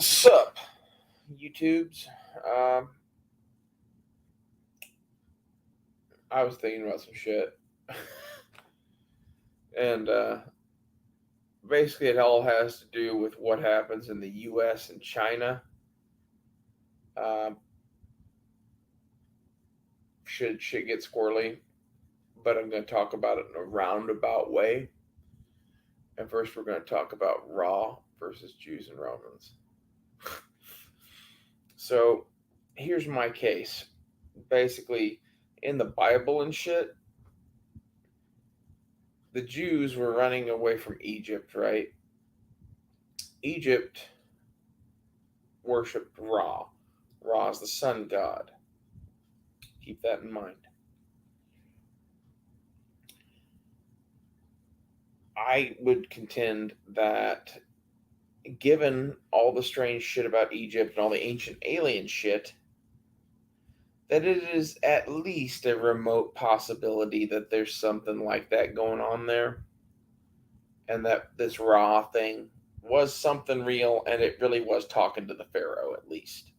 Sup, YouTubes? Um, I was thinking about some shit, and basically, it all has to do with what happens in the U.S. and China. Um, should shit get squirrely, but I'm going to talk about it in a roundabout way. And first, we're going to talk about Raw versus Jews and Romans. So, here's my case. Basically, in the Bible and shit, the Jews were running away from Egypt, right? Egypt worshipped Ra. Ra is the sun god. Keep that in mind. I would contend that given all the strange shit about Egypt and all the ancient alien shit, that it is at least a remote possibility that there's something like that going on there, and that this Ra thing was something real, and it really was talking to the Pharaoh at least.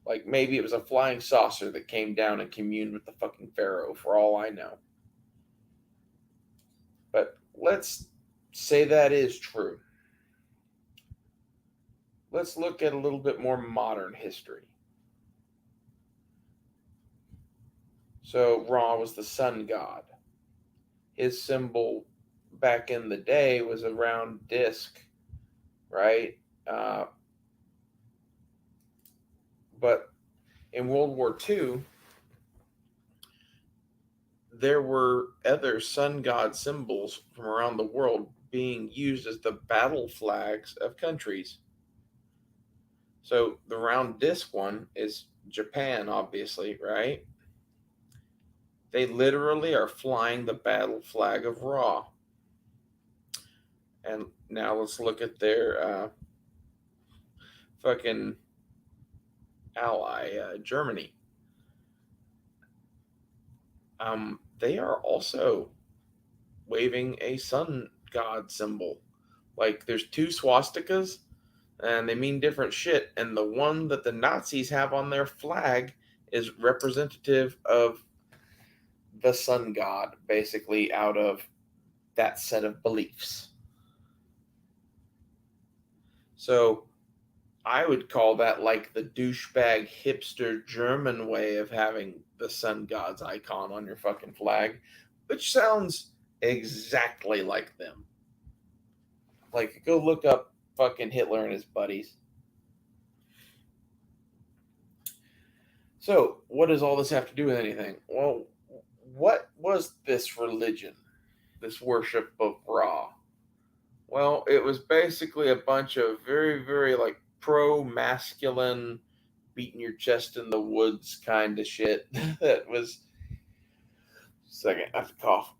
Like maybe it was a flying saucer that came down and communed with the fucking Pharaoh, for all I know. But let's say that is true. Let's look at a little bit more modern history. So, Ra was the sun god. His symbol back in the day was a round disc, right? Uh, but in World War II, there were other sun god symbols from around the world being used as the battle flags of countries. So the round disc one is Japan, obviously, right? They literally are flying the battle flag of Ra. And now let's look at their fucking ally, Germany. They are also waving a sun god symbol. Like there's two swastikas, and they mean different shit. And the one that the Nazis have on their flag is representative of the sun god, basically out of that set of beliefs. So I would call that like the douchebag hipster German way of having the sun god's icon on your fucking flag, which sounds exactly like them. Like, go look up fucking Hitler and his buddies. So, what does all this have to do with anything? Well, what was this religion, this worship of Ra? Well, it was basically a bunch of very, very like pro masculine, beating your chest in the woods kind of shit. That was. Second, I have to cough.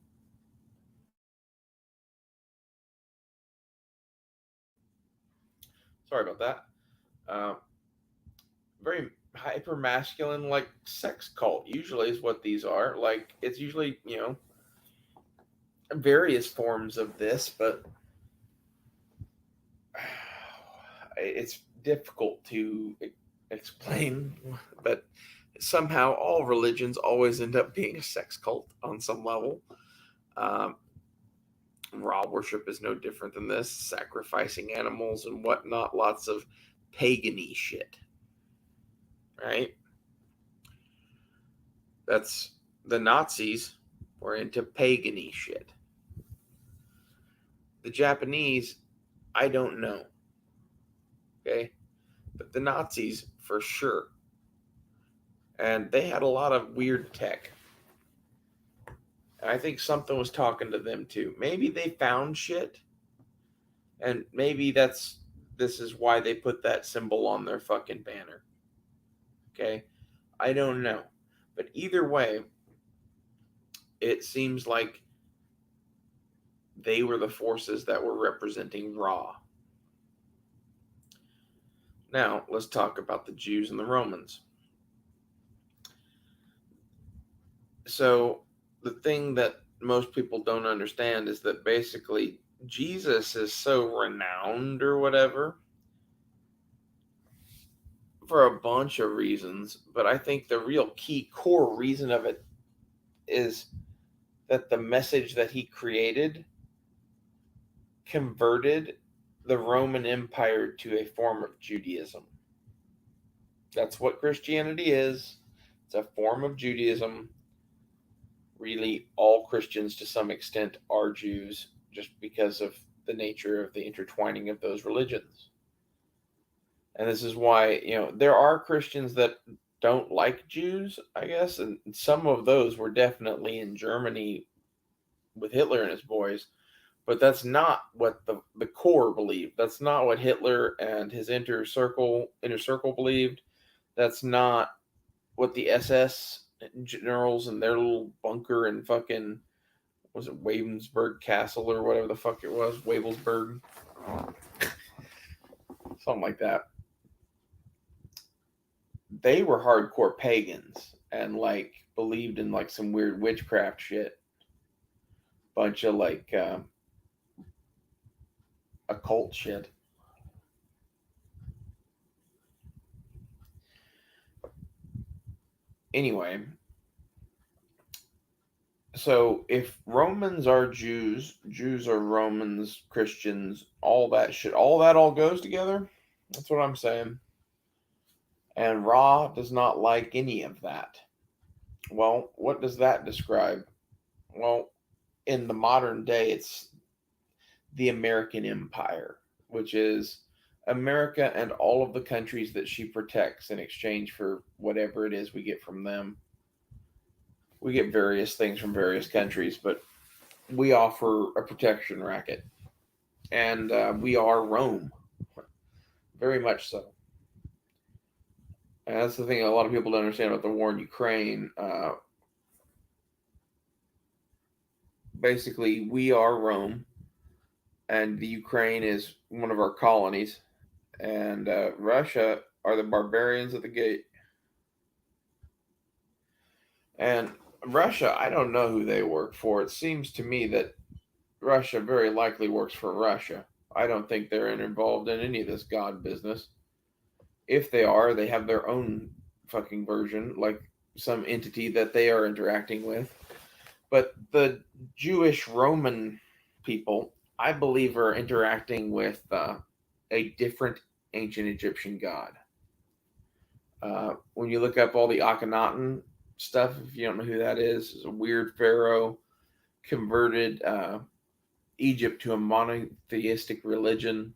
Sorry about that. Uh, very hyper masculine, like sex cult, usually is what these are. Like, it's usually, various forms of this, but it's difficult to explain. But somehow, all religions always end up being a sex cult on some level. Um, Ra worship is no different than this, sacrificing animals and whatnot, lots of pagany shit, right? That's the Nazis were into pagany shit. The Japanese, I don't know, okay? But the Nazis, for sure. And they had a lot of weird tech. And I think something was talking to them too. Maybe they found shit, and maybe this is why they put that symbol on their fucking banner. Okay? I don't know. But either way, it seems like they were the forces that were representing Ra. Now, let's talk about the Jews and the Romans. So, the thing that most people don't understand is that basically Jesus is so renowned or whatever for a bunch of reasons, but I think the real key core reason of it is that the message that he created converted the Roman Empire to a form of Judaism. That's what Christianity is. It's a form of Judaism. Really, all Christians to some extent are Jews just because of the nature of the intertwining of those religions. And this is why, there are Christians that don't like Jews, I guess, and some of those were definitely in Germany with Hitler and his boys, but that's not what the core believed. That's not what Hitler and his inner circle believed. That's not what the SS generals and their little bunker in fucking, was it Wavensburg Castle or whatever the fuck it was, Wavelsburg, something like that. They were hardcore pagans and like believed in like some weird witchcraft shit. Bunch of like occult shit. Anyway, so if Romans are Jews, Jews are Romans, Christians, all that shit, all that all goes together. That's what I'm saying. And Ra does not like any of that. Well, what does that describe? Well, in the modern day, it's the American Empire, which is America and all of the countries that she protects in exchange for whatever it is we get from them. We get various things from various countries, but we offer a protection racket. And we are Rome. Very much so. And that's the thing a lot of people don't understand about the war in Ukraine. Basically, we are Rome, and the Ukraine is one of our colonies, and Russia are the barbarians at the gate. And Russia, I don't know who they work for. It seems to me that Russia very likely works for Russia. I don't think they're involved in any of this God business. If they are, they have their own fucking version, like some entity that they are interacting with. But the Jewish Roman people, I believe, are interacting with a different ancient Egyptian god. When you look up all the Akhenaten stuff, if you don't know who that is a weird pharaoh, converted Egypt to a monotheistic religion,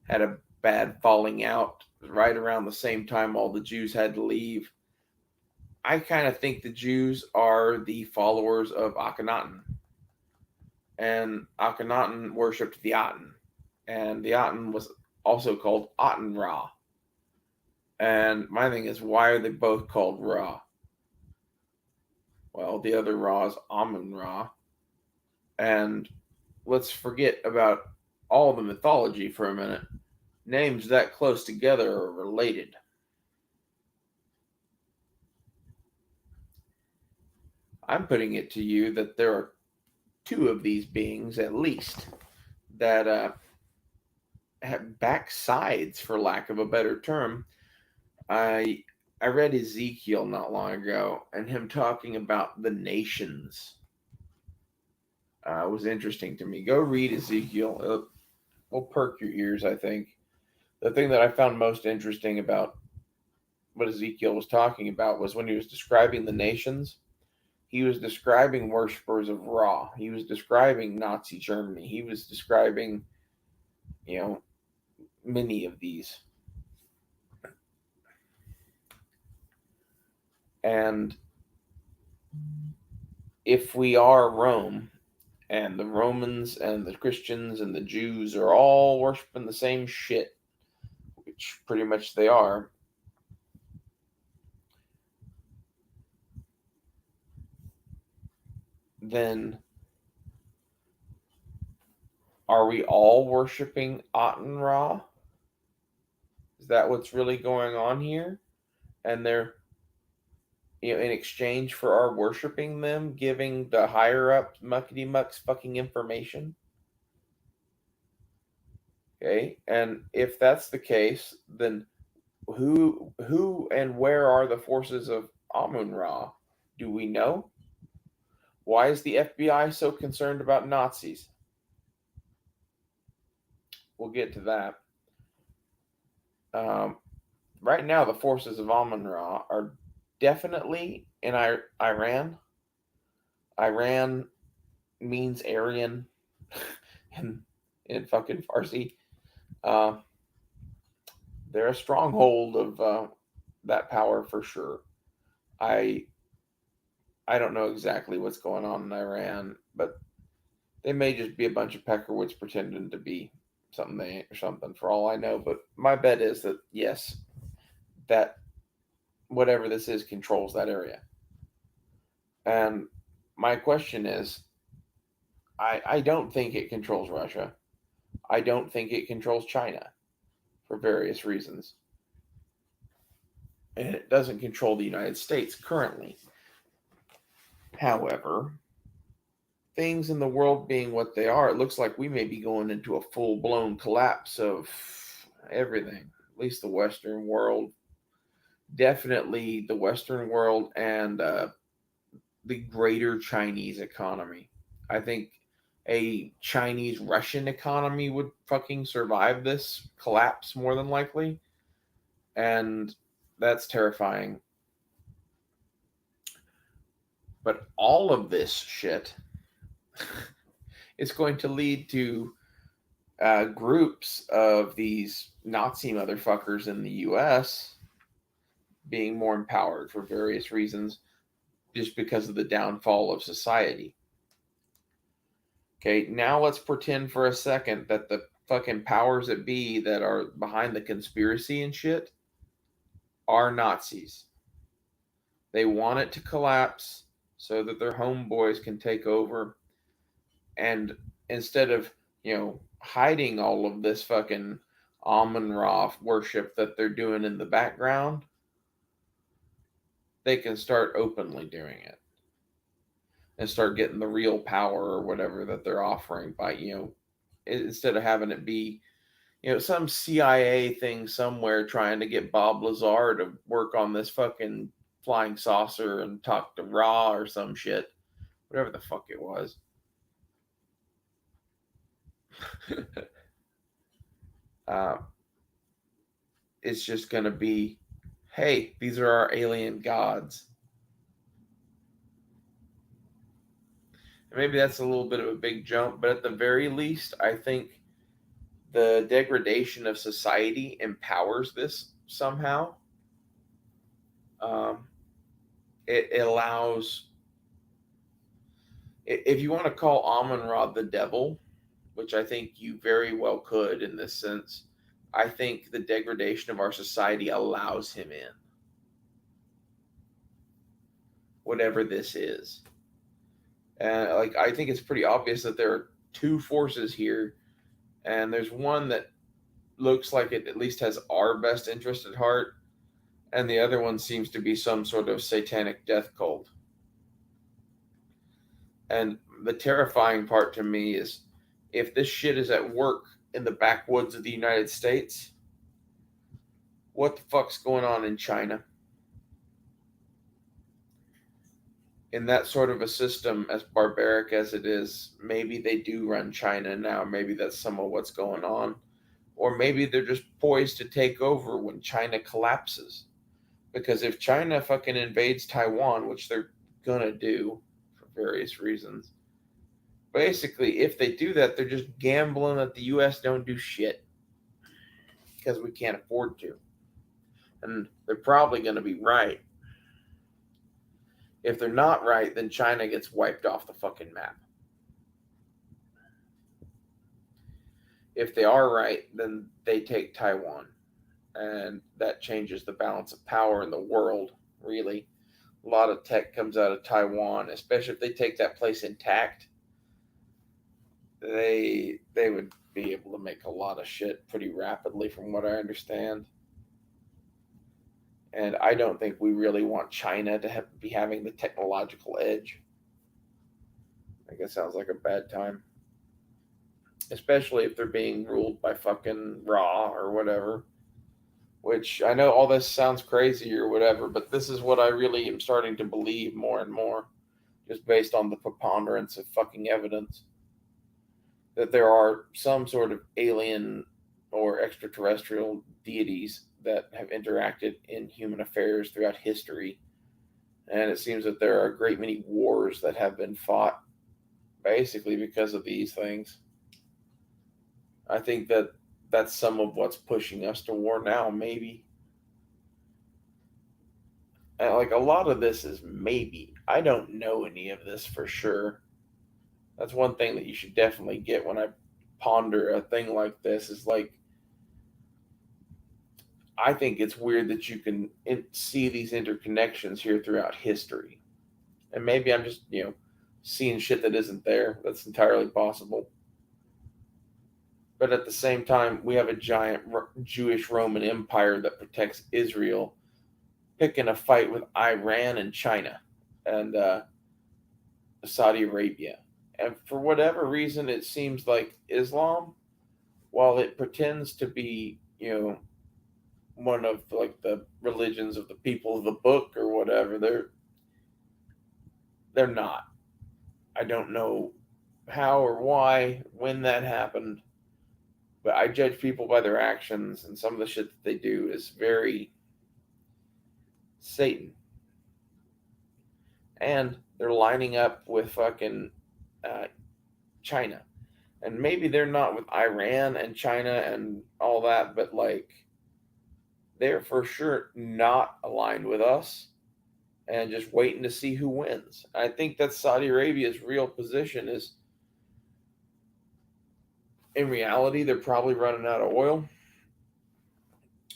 had a bad falling out right around the same time all the Jews had to leave. I kind of think the Jews are the followers of Akhenaten. And Akhenaten worshipped the Aten. And the Aten was also called Aten Ra. And my thing is, why are they both called Ra? Well, the other Ra is Amun Ra. And let's forget about all the mythology for a minute. Names that close together are related. I'm putting it to you that there are two of these beings at least that have backsides, for lack of a better term. I read Ezekiel not long ago, and him talking about the nations was interesting to me. Go read Ezekiel; it will perk your ears. I think the thing that I found most interesting about what Ezekiel was talking about was when he was describing the nations. He was describing worshippers of Ra. He was describing Nazi Germany. He was describing, many of these. And if we are Rome, and the Romans and the Christians and the Jews are all worshiping the same shit, which pretty much they are, then are we all worshiping Aten Ra? Is that what's really going on here? And they're, in exchange for our worshiping them, giving the higher up muckety mucks fucking information? Okay, and if that's the case, then who and where are the forces of Amun Ra? Do we know? Why is the FBI so concerned about Nazis? We'll get to that. Um, right now, the forces of Amun Ra are definitely in Iran. Iran means Aryan in, in fucking Farsi. Uh, they're a stronghold of that power for sure. I I don't know exactly what's going on in Iran, but they may just be a bunch of peckerwoods pretending to be something they ain't or something for all I know. But my bet is that yes, that whatever this is controls that area. And my question is, I don't think it controls Russia. I don't think it controls China for various reasons. And it doesn't control the United States currently. However, things in the world being what they are, it looks like we may be going into a full blown collapse of everything, at least the Western world. Definitely the Western world and the greater Chinese economy. I think a Chinese Russian economy would fucking survive this collapse more than likely. And that's terrifying. But all of this shit is going to lead to groups of these Nazi motherfuckers in the US being more empowered for various reasons just because of the downfall of society. Okay, now let's pretend for a second that the fucking powers that be that are behind the conspiracy and shit are Nazis. They want it to collapse so that their homeboys can take over. And instead of, hiding all of this fucking Amun Ra worship that they're doing in the background, they can start openly doing it and start getting the real power or whatever that they're offering by, instead of having it be, some CIA thing somewhere trying to get Bob Lazar to work on this fucking flying saucer and talk to Ra or some shit, whatever the fuck it was. uh, it's just going to be, hey, these are our alien gods. Maybe that's a little bit of a big jump, but at the very least, I think the degradation of society empowers this somehow. Um, it allows, if you want to call Amon Ra the devil, which I think you very well could in this sense, I think the degradation of our society allows him in, whatever this is. And like I think it's pretty obvious that there are two forces here, and there's one that looks like it at least has our best interest at heart, and the other one seems to be some sort of satanic death cult. And the terrifying part to me is if this shit is at work in the backwoods of the United States, what the fuck's going on in China? In that sort of a system, as barbaric as it is, maybe they do run China now. Maybe that's some of what's going on. Or maybe they're just poised to take over when China collapses. Because if China fucking invades Taiwan, which they're gonna do for various reasons, basically, if they do that, they're just gambling that the U.S. don't do shit because we can't afford to. And they're probably going to be right. If they're not right, then China gets wiped off the fucking map. If they are right, then they take Taiwan. And that changes the balance of power in the world, really. A lot of tech comes out of Taiwan, especially if they take that place intact. They would be able to make a lot of shit pretty rapidly, from what I understand. And I don't think we really want China to be having the technological edge. I guess sounds like a bad time, especially if they're being ruled by fucking Ra or whatever. which I know all this sounds crazy or whatever, but this is what I really am starting to believe more and more, just based on the preponderance of fucking evidence that there are some sort of alien or extraterrestrial deities that have interacted in human affairs throughout history. And it seems that there are a great many wars that have been fought basically because of these things. I think that that's some of what's pushing us to war now, maybe. And like a lot of this is maybe. I don't know any of this for sure. That's one thing that you should definitely get when I ponder a thing like this is like, I think it's weird that you can see these interconnections here throughout history. And maybe I'm just, seeing shit that isn't there. That's entirely possible. But at the same time, we have a giant Jewish Roman Empire that protects Israel, picking a fight with Iran and China and Saudi Arabia. And for whatever reason, it seems like Islam, while it pretends to be, one of like the religions of the people of the book or whatever, they're not. I don't know how or why, when that happened, but I judge people by their actions, and some of the shit that they do is very Satan. And they're lining up with fucking uh, China. And maybe they're not with Iran and China and all that, but like they're for sure not aligned with us and just waiting to see who wins. I think that's Saudi Arabia's real position is in reality, they're probably running out of oil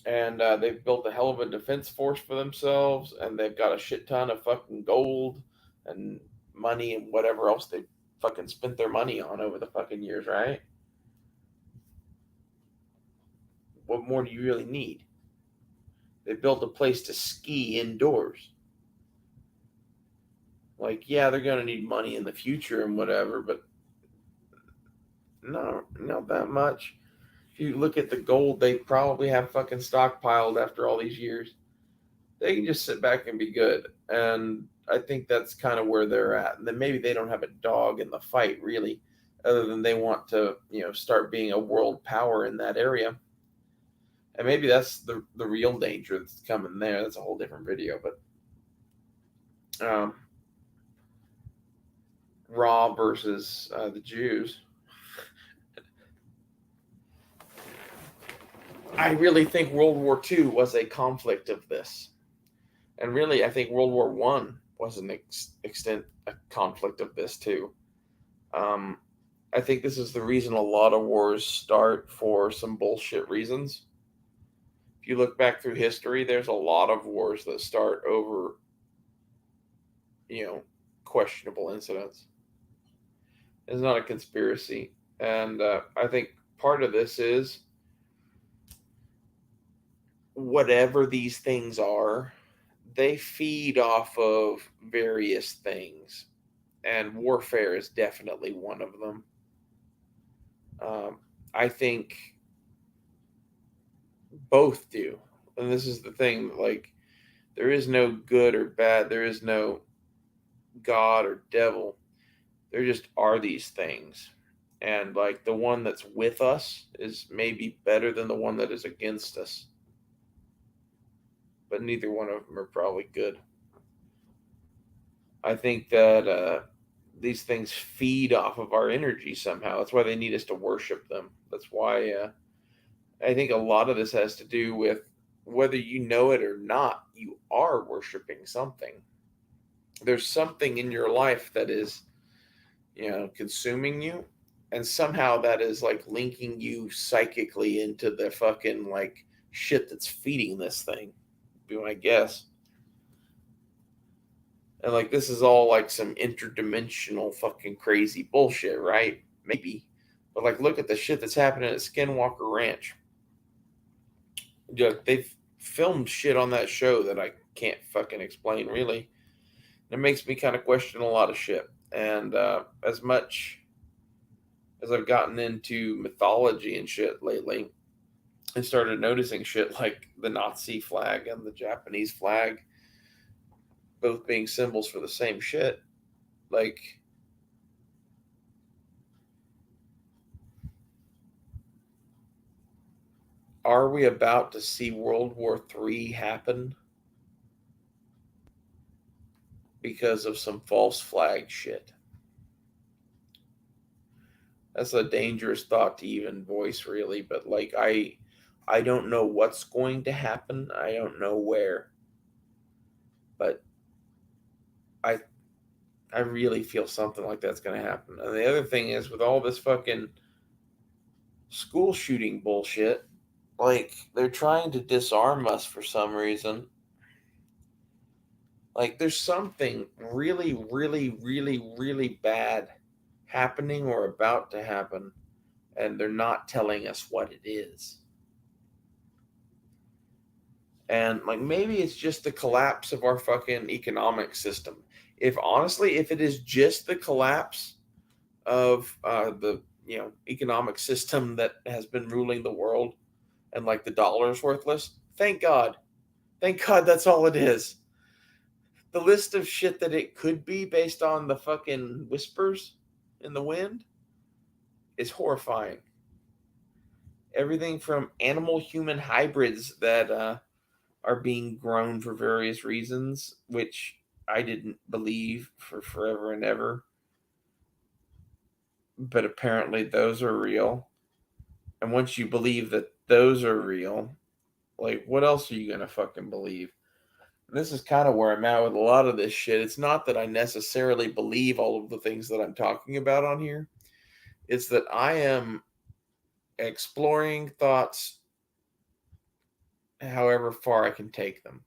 and they've built a hell of a defense force for themselves and they've got a shit ton of fucking gold and money and whatever else they fucking spent their money on over the fucking years, right? What more do you really need? They built a place to ski indoors. Like, yeah, they're gonna need money in the future and whatever, but no, not that much. If you look at the gold they probably have fucking stockpiled after all these years, they can just sit back and be good. And I think that's kind of where they're at. And then maybe they don't have a dog in the fight, really, other than they want to, start being a world power in that area. And maybe that's the real danger that's coming there. That's a whole different video. But Raw versus the Jews. I really think World War II was a conflict of this. And really, I think World War One was an extent a conflict of this too. Um, I think this is the reason a lot of wars start for some bullshit reasons. If you look back through history, there's a lot of wars that start over, you know, questionable incidents. It's not a conspiracy, and I think part of this is whatever these things are, they feed off of various things, and warfare is definitely one of them. I think both do. And this is the thing, like, there is no good or bad, there is no God or devil. There just are these things. And like the one that's with us is maybe better than the one that is against us. But neither one of them are probably good. I think that these things feed off of our energy somehow. That's why they need us to worship them. That's why I think a lot of this has to do with whether you know it or not, you are worshiping something. There's something in your life that is, consuming you. And somehow that is like linking you psychically into the fucking like shit that's feeding this thing, be my guess. And like this is all like some interdimensional fucking crazy bullshit, right? Maybe. But like look at the shit that's happening at Skinwalker Ranch. They've filmed shit on that show that I can't fucking explain really. It makes me kind of question a lot of shit. And as much as I've gotten into mythology and shit lately, and started noticing shit like the Nazi flag and the Japanese flag both being symbols for the same shit. Like, are we about to see World War III happen because of some false flag shit? That's a dangerous thought to even voice, really. But like, I don't know what's going to happen. I don't know where, but I I really feel something like that's going to happen. And the other thing is, with all this fucking school shooting bullshit, like they're trying to disarm us for some reason. Like there's something really, really, really, really bad happening or about to happen, and they're not telling us what it is. And like maybe it's just the collapse of our fucking economic system. If honestly, if it is just the collapse of the economic system that has been ruling the world, and like the dollar is worthless, thank God that's all it is. The list of shit that it could be based on the fucking whispers in the wind is horrifying. Everything from animal human hybrids that are being grown for various reasons, which I didn't believe for forever and ever, but apparently those are real. And once you believe that those are real, like what else are you gonna fucking believe? And this is kind of where I'm at with a lot of this shit. It's not that I necessarily believe all of the things that I'm talking about on here. It's that I am exploring thoughts however far I can take them,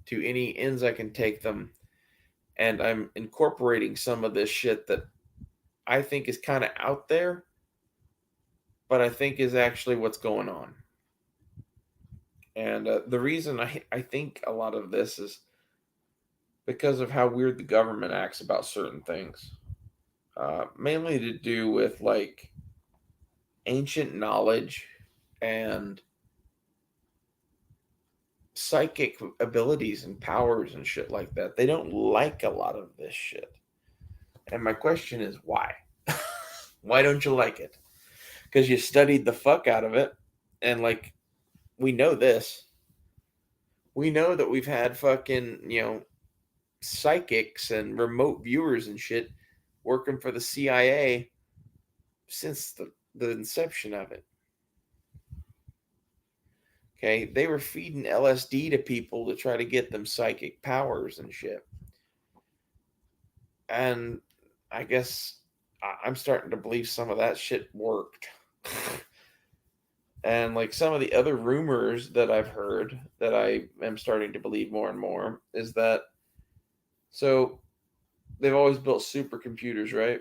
to any ends I can take them, and I'm incorporating some of this shit that I think is kind of out there, but I think is actually what's going on. And the reason I think a lot of this is because of how weird the government acts about certain things, mainly to do with like ancient knowledge and psychic abilities and powers and shit like that. They don't like a lot of this shit. And my question is why? Why don't you like it? Because you studied the fuck out of it. And like, we know this. We know that we've had fucking, psychics and remote viewers and shit working for the CIA since the inception of it. Okay. They were feeding LSD to people to try to get them psychic powers and shit. And I guess I'm starting to believe some of that shit worked. And like some of the other rumors that I've heard that I am starting to believe more and more is that so they've always built supercomputers, right?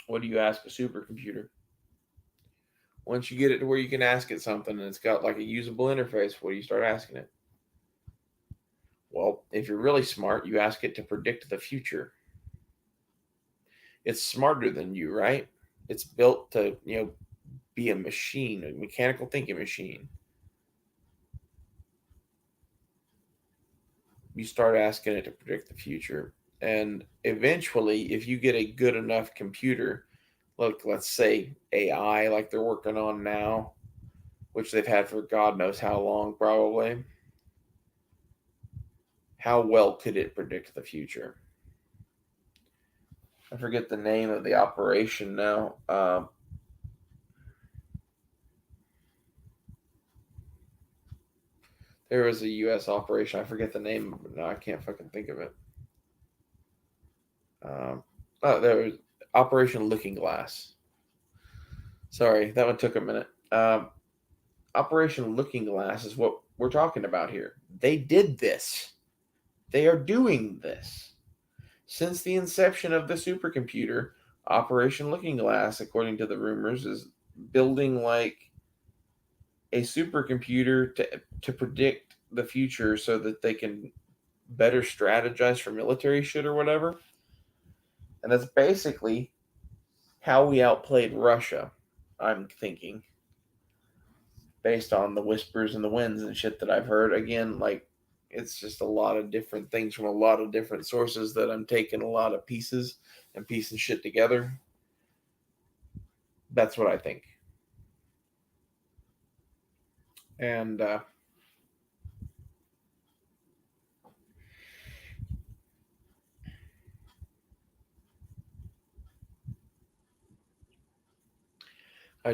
What do you ask a supercomputer? Once you get it to where you can ask it something and it's got like a usable interface, what do you start asking it? Well, if you're really smart, you ask it to predict the future. It's smarter than you, right? It's built to, be a machine, a mechanical thinking machine. You start asking it to predict the future. And eventually, if you get a good enough computer, look, let's say AI, like they're working on now, which they've had for God knows how long, probably, how well could it predict the future? I forget the name of the operation now. There was a U.S. operation. I forget the name, but now I can't fucking think of it. There was Operation Looking Glass. Sorry, that one took a minute. Operation Looking Glass is what we're talking about here. They did this. They are doing this. Since the inception of the supercomputer, Operation Looking Glass, according to the rumors, is building like a supercomputer to predict the future so that they can better strategize for military shit or whatever. And that's basically how we outplayed Russia, I'm thinking. based on the whispers and the winds and shit that I've heard. Again, like it's just a lot of different things from a lot of different sources that I'm taking a lot of pieces and piecing shit together. That's what I think. And I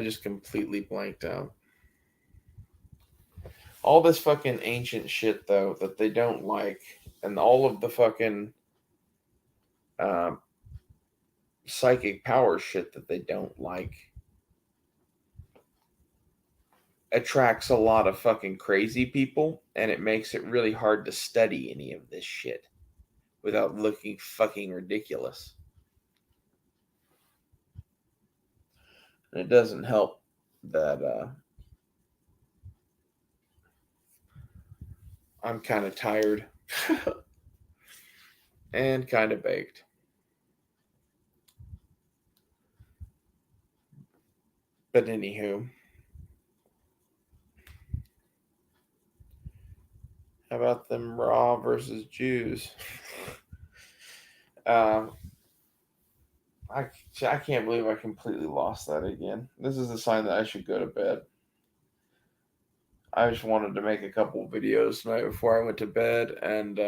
just completely blanked out. All this fucking ancient shit though that they don't like, and all of the fucking um, psychic power shit that they don't like, attracts a lot of fucking crazy people, and it makes it really hard to study any of this shit without looking fucking ridiculous. And it doesn't help that I'm kind of tired and kind of baked. But anywho, how about them Raw versus Jews? Um, I, I can't believe I completely lost that again. This is a sign that I should go to bed. I just wanted to make a couple videos tonight before I went to bed, and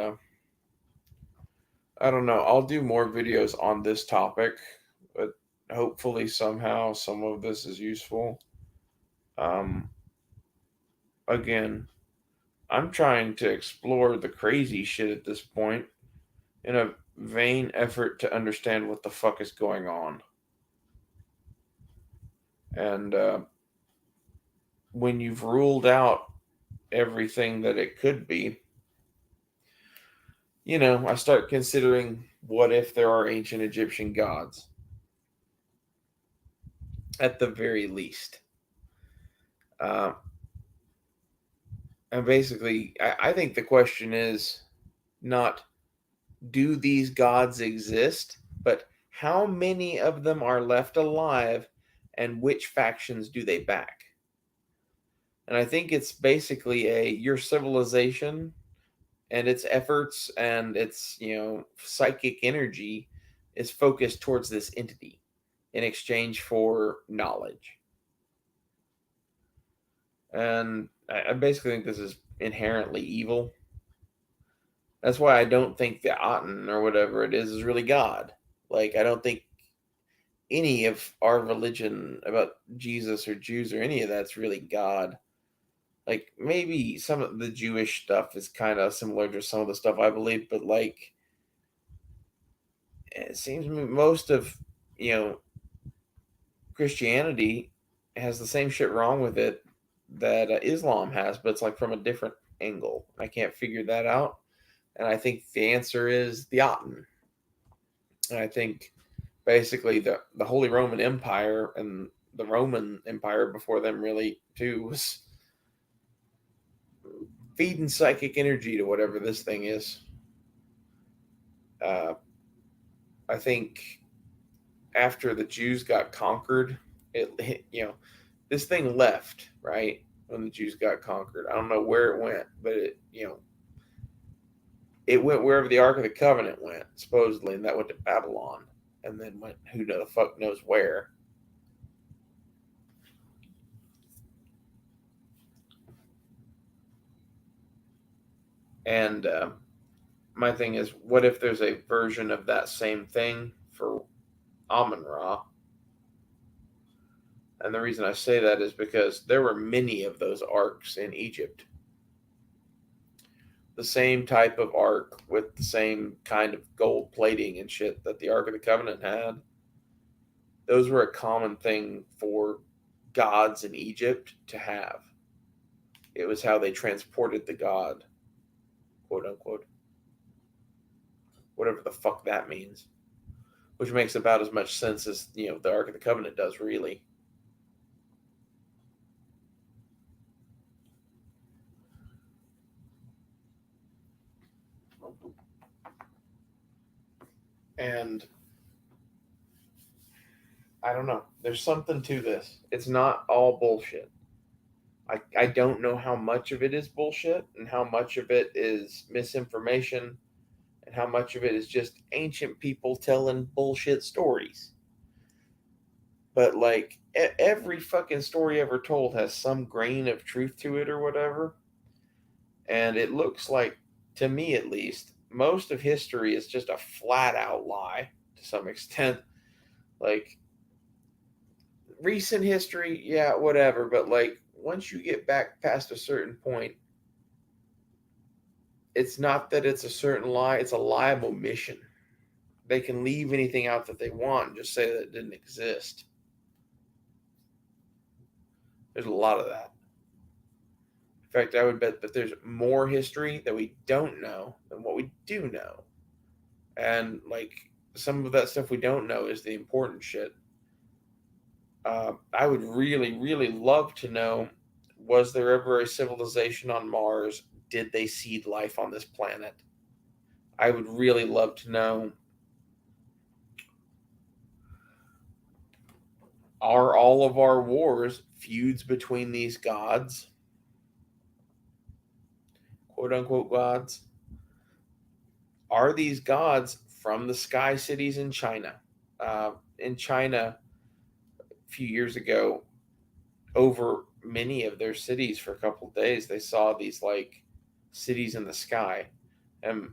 I don't know. I'll do more videos on this topic, but hopefully somehow some of this is useful. Um, Again, I'm trying to explore the crazy shit at this point in a vain effort to understand what the fuck is going on. And when you've ruled out everything that it could be, I start considering what if there are ancient Egyptian gods at the very least. Uh, and basically, I think the question is not do these gods exist, but how many of them are left alive and which factions do they back? And I think it's basically your civilization and its efforts and its, psychic energy is focused towards this entity in exchange for knowledge. And I basically think this is inherently evil. That's why I don't think the Aten or whatever it is really God. Like, I don't think any of our religion about Jesus or Jews or any of that's really God. Like, maybe some of the Jewish stuff is kind of similar to some of the stuff I believe, but like, it seems to me most of, you know, Christianity has the same shit wrong with it that Islam has, but it's like from a different angle. I can't figure that out. And I think the answer is the Aten. And I think basically the Holy Roman Empire and the Roman Empire before them really too was feeding psychic energy to whatever this thing is. Uh, I think after the Jews got conquered, this thing left right when the Jews got conquered. I don't know where it went, but it went wherever the Ark of the Covenant went supposedly, and that went to Babylon, and then went who the fuck knows where. And my thing is, what if there's a version of that same thing for Amun Ra? And the reason I say that is because there were many of those arcs in Egypt. The same type of arc with the same kind of gold plating and shit that the Ark of the Covenant had. Those were a common thing for gods in Egypt to have. It was how they transported the god, quote unquote. Whatever the fuck that means. Which makes about as much sense as, the Ark of the Covenant does, really. And I don't know. There's something to this. It's not all bullshit. I don't know how much of it is bullshit and how much of it is misinformation and how much of it is just ancient people telling bullshit stories. But like every fucking story ever told has some grain of truth to it or whatever. And it looks like, to me at least, most of history is just a flat out lie to some extent. Like recent history, yeah, whatever. But like once you get back past a certain point, it's not that it's a certain lie, it's a lie of omission. They can leave anything out that they want and just say that it didn't exist. There's a lot of that. In fact, I would bet that there's more history that we don't know than what we do know. And like some of that stuff we don't know is the important shit. I would really, really love to know, was there ever a civilization on Mars? Did they seed life on this planet? I would really love to know, are all of our wars feuds between these gods, quote unquote gods? Are these gods from the sky cities in China? In China, a few years ago, over many of their cities for a couple of days, they saw these like cities in the sky, and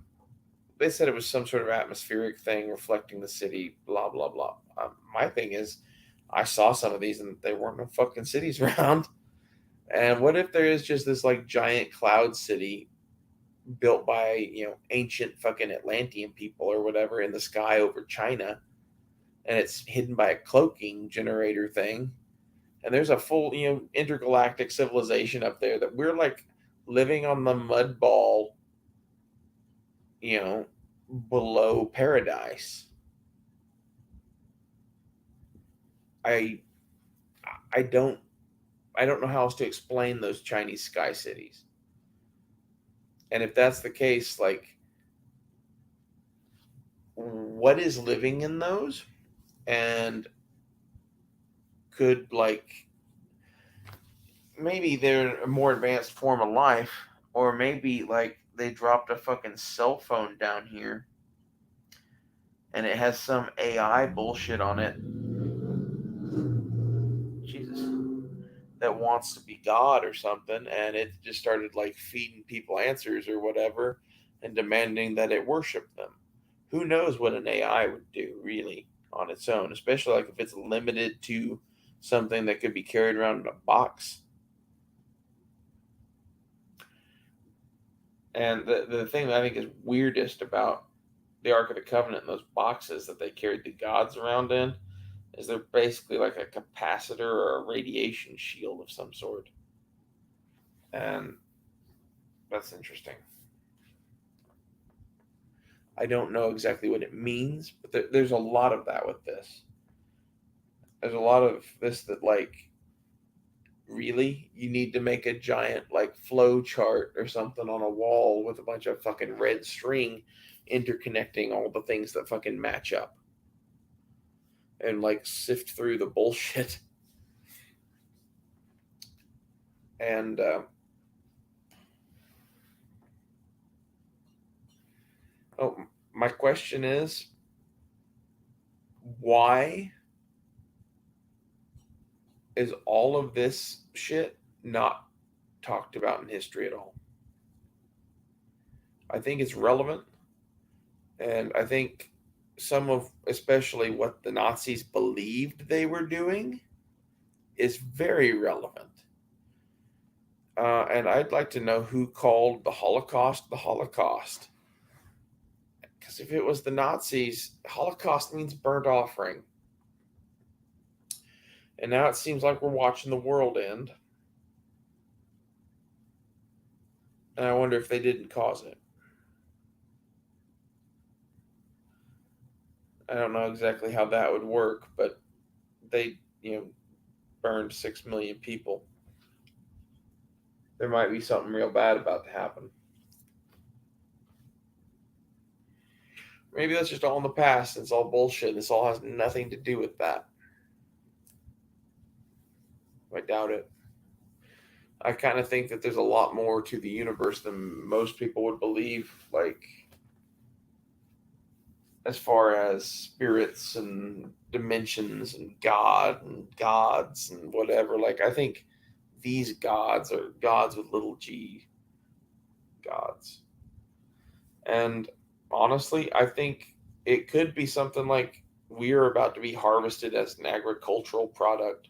they said it was some sort of atmospheric thing reflecting the city. Blah blah blah. My thing is, I saw some of these and there weren't no fucking cities around. And what if there is just this like giant cloud city built by ancient fucking Atlantean people or whatever in the sky over China, and it's hidden by a cloaking generator thing, and there's a full intergalactic civilization up there that we're like living on the mud ball, you know below paradise. I i don't i don't know how else to explain those Chinese sky cities. And if that's the case, like, what is living in those? And could, like, maybe they're a more advanced form of life, or maybe like they dropped a fucking cell phone down here and it has some AI bullshit on it, Jesus, that wants to be God or something, and it just started like feeding people answers or whatever and demanding that it worship them. Who knows what an AI would do really on its own, especially like if it's limited to something that could be carried around in a box. And the thing that I think is weirdest about the Ark of the Covenant and those boxes that they carried the gods around in is they're basically like a capacitor or a radiation shield of some sort. And that's interesting. I don't know exactly what it means, but there's a lot of that with this. There's a lot of this that, like, really, you need to make a giant, like, flow chart or something on a wall with a bunch of fucking red string interconnecting all the things that fucking match up and, like, sift through the bullshit. And, oh, my question is, why is all of this shit not talked about in history at all? I think it's relevant, and I think some of, especially what the Nazis believed they were doing, is very relevant. And I'd like to know who called the Holocaust. Because if it was the Nazis, Holocaust means burnt offering. And now it seems like we're watching the world end. And I wonder if they didn't cause it. I don't know exactly how that would work, but they, burned 6 million people. There might be something real bad about to happen. Maybe that's just all in the past. It's all bullshit. This all has nothing to do with that. I doubt it. I kind of think that there's a lot more to the universe than most people would believe, like as far as spirits and dimensions and God and gods and whatever. Like, I think these gods are gods with little g, gods. And honestly, I think it could be something like we are about to be harvested as an agricultural product.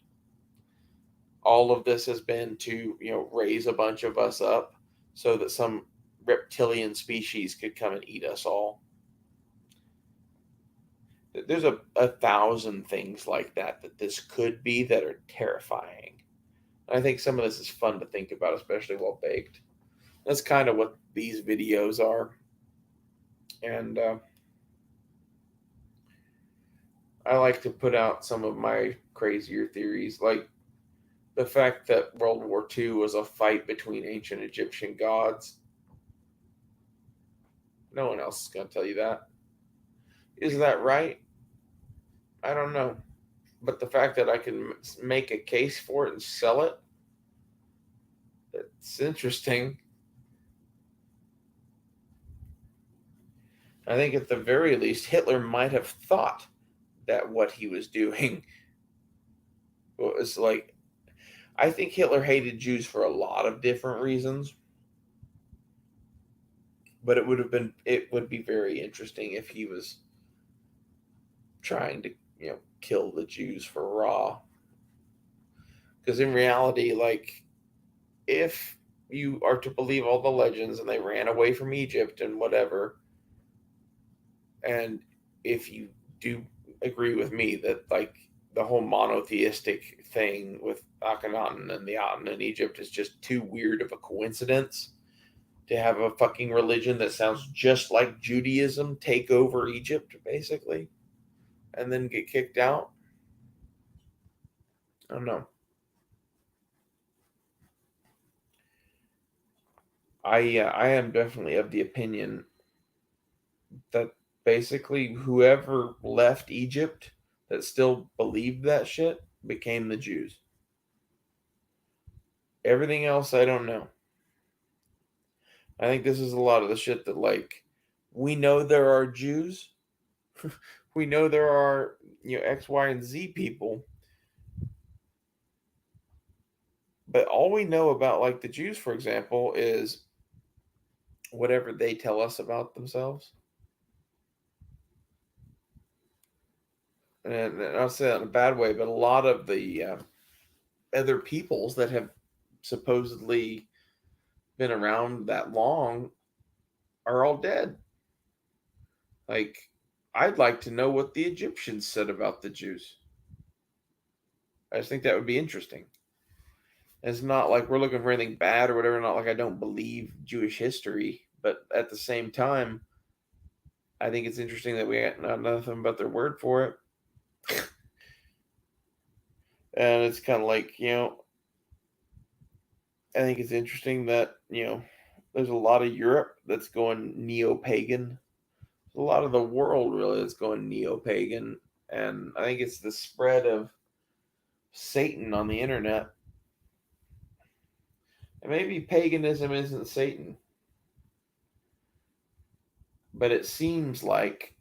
All of this has been to, raise a bunch of us up so that some reptilian species could come and eat us all. There's a thousand things like that this could be that are terrifying. And I think some of this is fun to think about, especially while baked. That's kind of what these videos are. And I like to put out some of my crazier theories, like the fact that World War II was a fight between ancient Egyptian gods. No one else is going to tell you that. Is that right? I don't know. But the fact that I can make a case for it and sell it, it's interesting. I think at the very least, Hitler might have thought that what he was doing was like, I think Hitler hated Jews for a lot of different reasons, but it would be very interesting if he was trying to, kill the Jews for raw. Because in reality, like, if you are to believe all the legends and they ran away from Egypt and whatever, and if you do agree with me that, like, the whole monotheistic thing with Akhenaten and the Aten in Egypt is just too weird of a coincidence to have a fucking religion that sounds just like Judaism take over Egypt, basically, and then get kicked out. I don't know. I am definitely of the opinion that basically whoever left Egypt that still believed that shit became the Jews. Everything else, I don't know. I think this is a lot of the shit that, like, we know there are Jews, we know there are, X, Y, and Z people, but all we know about, like, the Jews, for example, is whatever they tell us about themselves. And I'll say that in a bad way, but a lot of the other peoples that have supposedly been around that long are all dead. Like, I'd like to know what the Egyptians said about the Jews. I just think that would be interesting. It's not like we're looking for anything bad or whatever, not like I don't believe Jewish history, but at the same time, I think it's interesting that we got nothing but their word for it. And it's kind of like, I think it's interesting that, there's a lot of Europe that's going neo pagan. A lot of the world really is going neo pagan. And I think it's the spread of Satan on the internet. And maybe paganism isn't Satan, but it seems like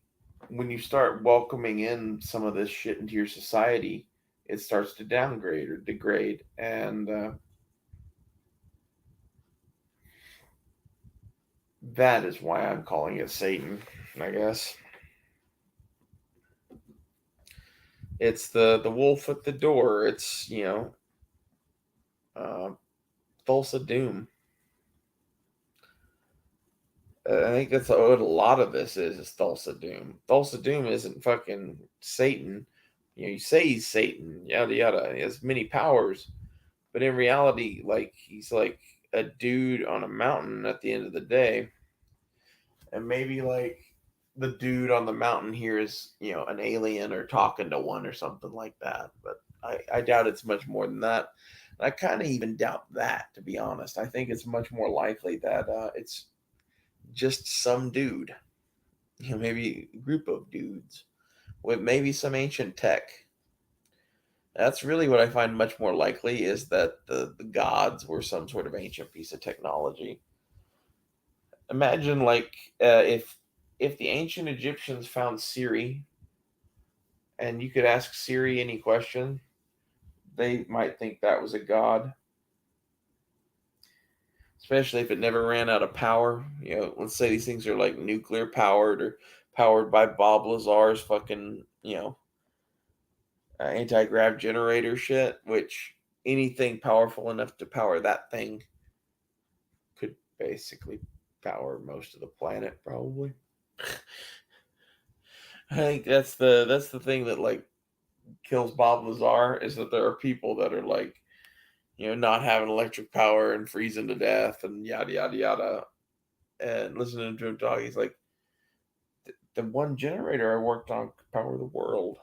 when you start welcoming in some of this shit into your society, it starts to downgrade or degrade. And that is why I'm calling it Satan, I guess. It's the wolf at the door. It's, uh, Thulsa Doom. I think that's what a lot of this is Thulsa Doom. Thulsa Doom isn't fucking Satan. You say he's Satan, yada yada. He has many powers, but in reality, like, he's like a dude on a mountain at the end of the day, and maybe like the dude on the mountain here is, an alien or talking to one or something like that. But I doubt it's much more than that. And I kind of even doubt that, to be honest. I think it's much more likely that it's just some dude, maybe a group of dudes with maybe some ancient tech. That's really what I find much more likely is that the gods were some sort of ancient piece of technology. Imagine like if the ancient Egyptians found Siri and you could ask Siri any question, they might think that was a god, especially if it never ran out of power. Let's say these things are like nuclear powered or powered by Bob Lazar's fucking, anti-grav generator shit, which anything powerful enough to power that thing could basically power most of the planet, probably. I think that's the thing that like kills Bob Lazar is that there are people that are like, not having electric power and freezing to death and yada yada yada. And listening to him talk, he's like, the one generator I worked on could power the world.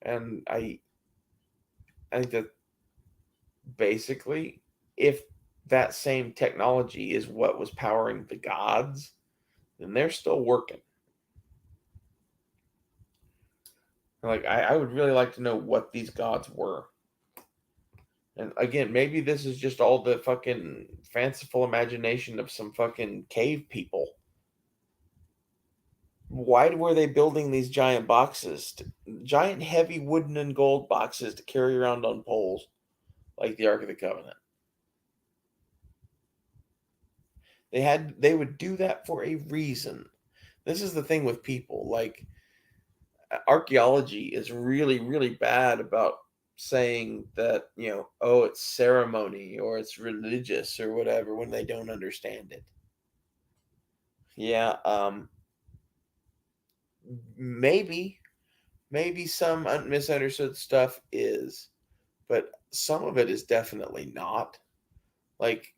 And I think that basically, if that same technology is what was powering the gods, then they're still working. Like I would really like to know what these gods were. And again, maybe this is just all the fucking fanciful imagination of some fucking cave people. Why were they building these giant boxes? Giant heavy wooden and gold boxes to carry around on poles like the Ark of the Covenant. They would do that for a reason. This is the thing with people. Like archaeology is really, really bad about saying that, oh, it's ceremony or it's religious or whatever when they don't understand it. Yeah, maybe, maybe some misunderstood stuff is, but some of it is definitely not. Like,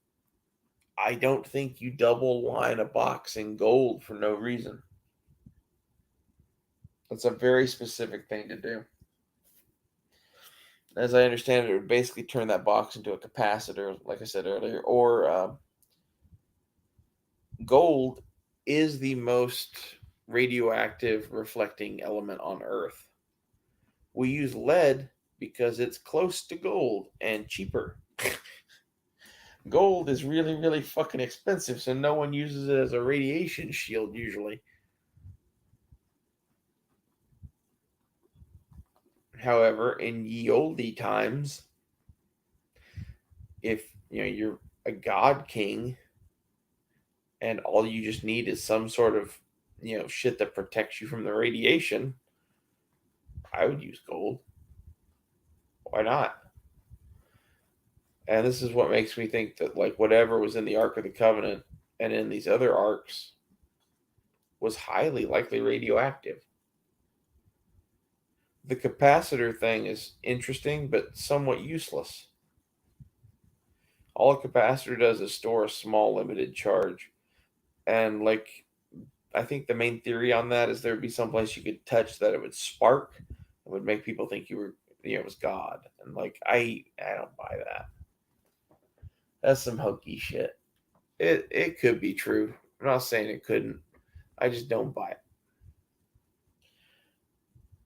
I don't think you double line a box in gold for no reason. That's a very specific thing to do. As I understand it, it would basically turn that box into a capacitor, like I said earlier, or gold is the most radioactive reflecting element on Earth. We use lead because it's close to gold and cheaper. Gold is really, really fucking expensive, so no one uses it as a radiation shield usually. However, in ye olde times, if you're a god king and all you just need is some sort of shit that protects you from the radiation, I would use gold. Why not? And this is what makes me think that like whatever was in the Ark of the Covenant and in these other arks was highly likely radioactive. The capacitor thing is interesting but somewhat useless. All a capacitor does is store a small limited charge. And like I think the main theory on that is there'd be some place you could touch that it would spark. It would make people think you were, it was God. And like I don't buy that. That's some hokey shit. It could be true. I'm not saying it couldn't. I just don't buy it.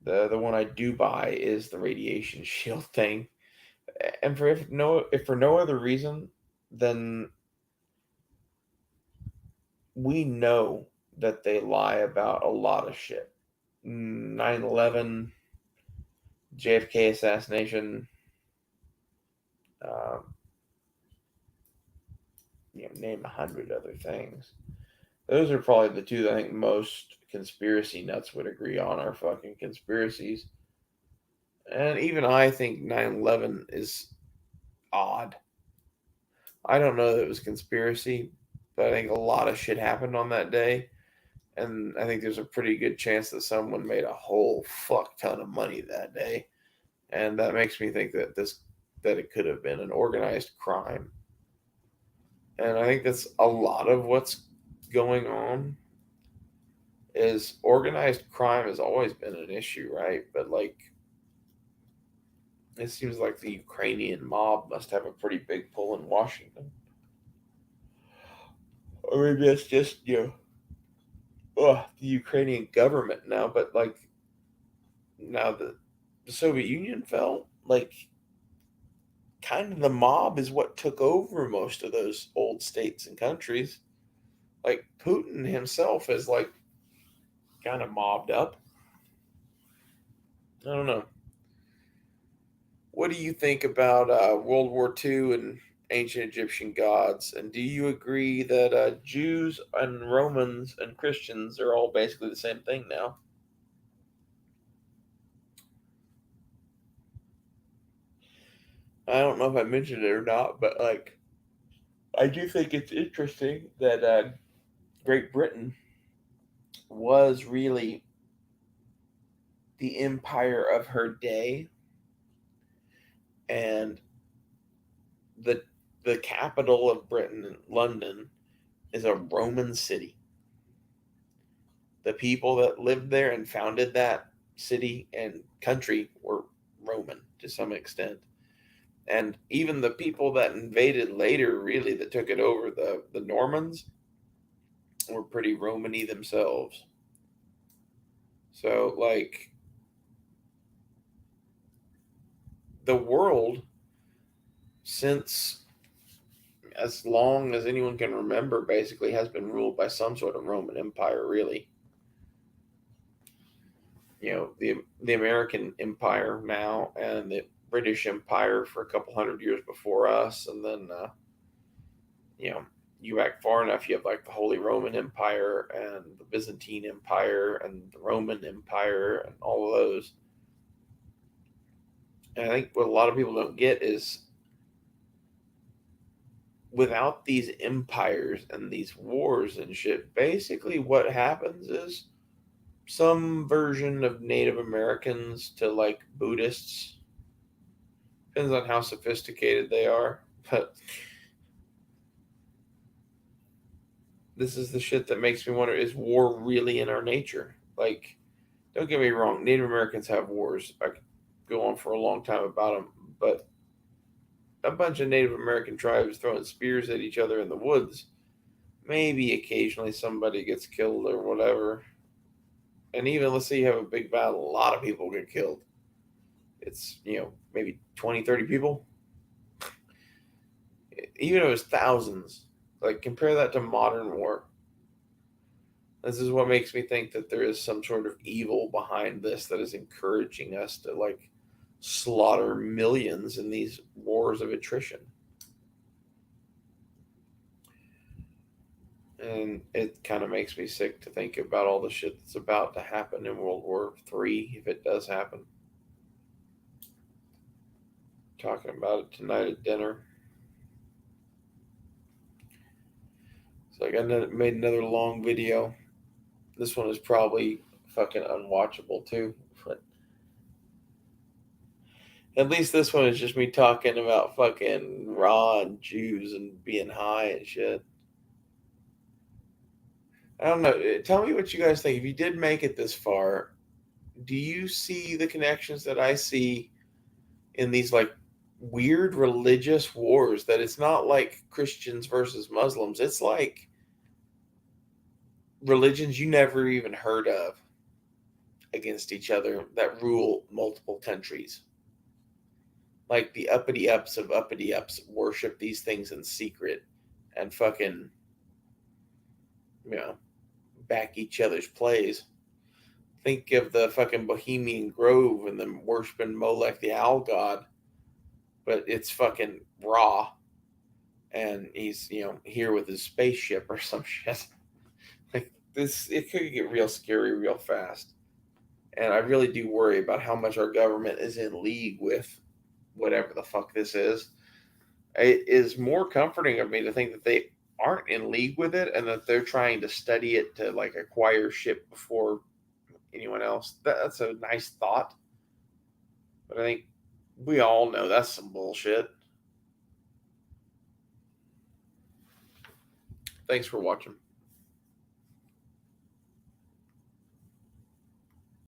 The one I do buy is the radiation shield thing. And if for no other reason than we know that they lie about a lot of shit. 9/11, JFK assassination, um, name 100 other things. Those are probably the two that I think most conspiracy nuts would agree on are fucking conspiracies. And even I think 9/11 is odd. I don't know that it was conspiracy, but I think a lot of shit happened on that day. And I think there's a pretty good chance that someone made a whole fuck ton of money that day. And that makes me think that it could have been an organized crime. And I think that's a lot of what's going on is organized crime has always been an issue, right? But like it seems like the Ukrainian mob must have a pretty big pull in Washington. Or maybe it's just, the Ukrainian government now, but like now the Soviet Union fell, like kind of the mob is what took over most of those old states and countries. Like Putin himself is like kind of mobbed up. I don't know. What do you think about World War II and ancient Egyptian gods? And do you agree that Jews and Romans and Christians are all basically the same thing now? I don't know if I mentioned it or not, but like I do think it's interesting that Great Britain was really the empire of her day, and the the capital of Britain, London, is a Roman city. The people that lived there and founded that city and country were Roman to some extent. And even the people that invaded later, really, that took it over, the Normans, were pretty Romany themselves. So, like, the world, since as long as anyone can remember, basically has been ruled by some sort of Roman Empire, really. The American Empire now, and the British Empire for a couple hundred years before us, and then you know you back far enough, you have like the Holy Roman Empire and the Byzantine Empire and the Roman Empire and all of those. And I think what a lot of people don't get is without these empires and these wars and shit, basically what happens is some version of Native Americans to like Buddhists. Depends on how sophisticated they are. But this is the shit that makes me wonder, is war really in our nature? Like, don't get me wrong, Native Americans have wars. I could go on for a long time about them, but a bunch of Native American tribes throwing spears at each other in the woods, maybe occasionally somebody gets killed or whatever. And even let's say you have a big battle, a lot of people get killed. It's, maybe 20, 30 people. Even if it was thousands, like compare that to modern war. This is what makes me think that there is some sort of evil behind this that is encouraging us to like slaughter millions in these wars of attrition. And it kind of makes me sick to think about all the shit that's about to happen in World War III if it does happen. Talking about it tonight at dinner. So I made another long video. This one is probably fucking unwatchable too, but at least this one is just me talking about fucking raw and Jews and being high and shit. I don't know. Tell me what you guys think. If you did make it this far, do you see the connections that I see in these like weird religious wars? That it's not like Christians versus Muslims. It's like religions you never even heard of against each other that rule multiple countries. Like the uppity ups of uppity ups worship these things in secret and fucking, you know, back each other's plays. Think of the fucking Bohemian Grove and them worshiping Molech the owl god, but it's fucking raw, and he's here with his spaceship or some shit. Like this, it could get real scary real fast, and I really do worry about how much our government is in league with whatever the fuck this is. It is more comforting of me to think that they aren't in league with it and that they're trying to study it to like acquire shit before anyone else. That's a nice thought, but I think we all know that's some bullshit. Thanks for watching.